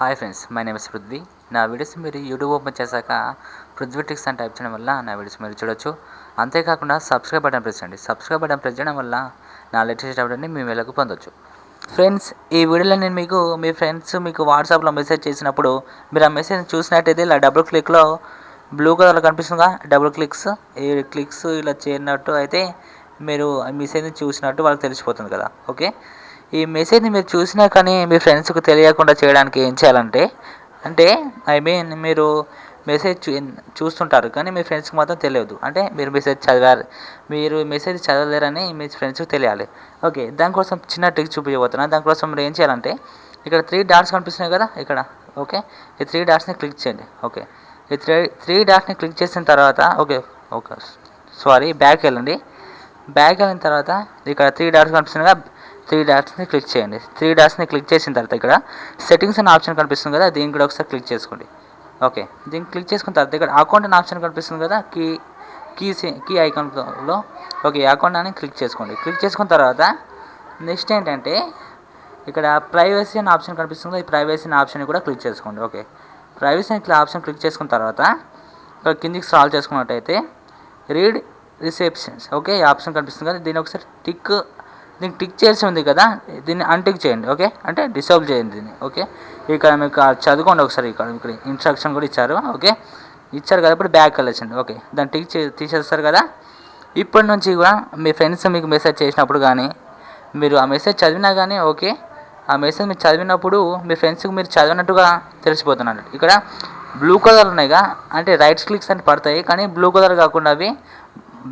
Hi friends, my name is Prithvi. నా videos మీరు YouTube open చేశాక పృథ్వీ ట్రిక్స్ అని టైప్ చేయడం వల్ల నా వీడియోస్ మీరు చూడొచ్చు. అంతేకాకుండా సబ్స్క్రైబ్ బటన్ ప్రెస్ చేయండి. సబ్స్క్రైబ్ బటన్ ప్రెస్ చేయడం వల్ల నా లేటెస్ట్ అప్డేట్ని మీ వేళకు పొందొచ్చు. ఫ్రెండ్స్, ఈ వీడియోలో నేను మీ ఫ్రెండ్స్ మీకు వాట్సాప్లో మెసేజ్ చేసినప్పుడు మీరు ఆ మెసేజ్ చూసినట్టయితే ఇలా డబుల్ క్లిక్లో బ్లూ కలర్లో కనిపిస్తుందిగా డబుల్ క్లిక్స్, ఈ క్లిక్స్ ఇలా చేరినట్టు అయితే మీరు ఆ మెసేజ్ని చూసినట్టు వాళ్ళకి తెలిసిపోతుంది కదా. ఓకే, ఈ మెసేజ్ని మీరు చూసినా కానీ మీ ఫ్రెండ్స్కి తెలియకుండా చేయడానికి ఏం చేయాలంటే మీరు మెసేజ్ చూస్తుంటారు కానీ మీ ఫ్రెండ్స్కి మాత్రం తెలియదు. అంటే మీరు మెసేజ్ చదవలేరని మీ ఫ్రెండ్స్కి తెలియాలి. ఓకే, దానికోసం చిన్న ట్రిక్ చూపించబోతున్నాను. దానికోసం మీరు ఏం చేయాలంటే ఇక్కడ 3 డాట్స్ కనిపిస్తున్నాయి కదా ఇక్కడ. ఓకే, ఈ 3 డాట్స్ని క్లిక్ చేయండి. ఓకే, ఈ త్రీ డాట్స్ని క్లిక్ చేసిన తర్వాత బ్యాక్ వెళ్ళండి. బ్యాక్ వెళ్ళిన తర్వాత ఇక్కడ 3 డాట్స్ కనిపిస్తున్నాయి కదా, 3 డాట్స్ని క్లిక్ చేయండి. 3 డాట్స్ని క్లిక్ చేసిన తర్వాత ఇక్కడ సెట్టింగ్స్ అనే ఆప్షన్ కనిపిస్తుంది కదా, దీన్ని కూడా ఒకసారి క్లిక్ చేసుకోండి. ఓకే, దీన్ని క్లిక్ చేసుకున్న తర్వాత ఇక్కడ అకౌంట్ అనే ఆప్షన్ కనిపిస్తుంది కదా, కీ ఐకాన్లో. ఓకే, అకౌంట్ అని క్లిక్ చేసుకోండి. క్లిక్ చేసుకున్న తర్వాత నెక్స్ట్ ఏంటంటే ఇక్కడ ప్రైవసీ అనే ఆప్షన్ కనిపిస్తుంది. ఈ ప్రైవసీ అనే ఆప్షన్ కూడా క్లిక్ చేసుకోండి. ఓకే, ప్రైవసీ అనే ఆప్షన్ క్లిక్ చేసుకున్న తర్వాత ఇక్కడ కిందికి స్క్రాల్ చేసుకున్నట్టయితే రీడ్ రిసెప్షన్స్, ఓకే, ఈ ఆప్షన్ కనిపిస్తుంది కదా, దీన్ని ఒకసారి దీనికి టిక్ చేసి ఉంది కదా, దీన్ని అన్టిక్ చేయండి. ఓకే, అంటే డిసేబుల్ చేయండి దీన్ని. ఓకే, ఇక్కడ మీకు చదువుకోండి ఒకసారి. ఇక్కడ ఇన్స్ట్రక్షన్ కూడా ఇచ్చారు. ఓకే, ఇచ్చారు కదా, ఇప్పుడు బ్యాక్ వెళ్ళొచ్చండి. ఓకే, దాన్ని తీసేస్తారు కదా. ఇప్పటి నుంచి కూడా మీ ఫ్రెండ్స్ మీకు మెసేజ్ చేసినప్పుడు కానీ మీరు ఆ మెసేజ్ చదివినా కానీ ఓకే, ఆ మెసేజ్ మీరు చదివినప్పుడు మీ ఫ్రెండ్స్కి మీరు చదివినట్టుగా తెలిసిపోతున్నారు. ఇక్కడ బ్లూ కలర్ ఉన్నాయిగా, అంటే రైట్ క్లిక్స్ అని పడతాయి కానీ బ్లూ కలర్ కాకుండా అవి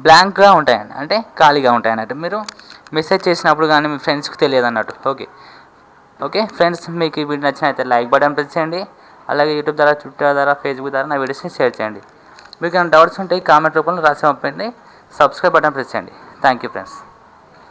బ్లాంక్గా ఉంటాయండి, అంటే ఖాళీగా ఉంటాయి అన్నట్టు. మీరు మెసేజ్ చేసినప్పుడు కానీ మీ ఫ్రెండ్స్కి తెలియదు అన్నట్టు. ఓకే ఫ్రెండ్స్, మీకు ఈ వీడియో నచ్చినైతే లైక్ బటన్ ప్రెస్ చేయండి. అలాగే యూట్యూబ్ ద్వారా, ట్విట్టర్ ద్వారా, ఫేస్బుక్ ద్వారా నా వీడియోస్ని షేర్ చేయండి. మీకు ఏమైనా డౌట్స్ ఉంటే కామెంట్ రూపంలో రాసి పంపండి. సబ్స్క్రైబ్ బటన్ ప్రెస్ చేయండి. Thank you friends.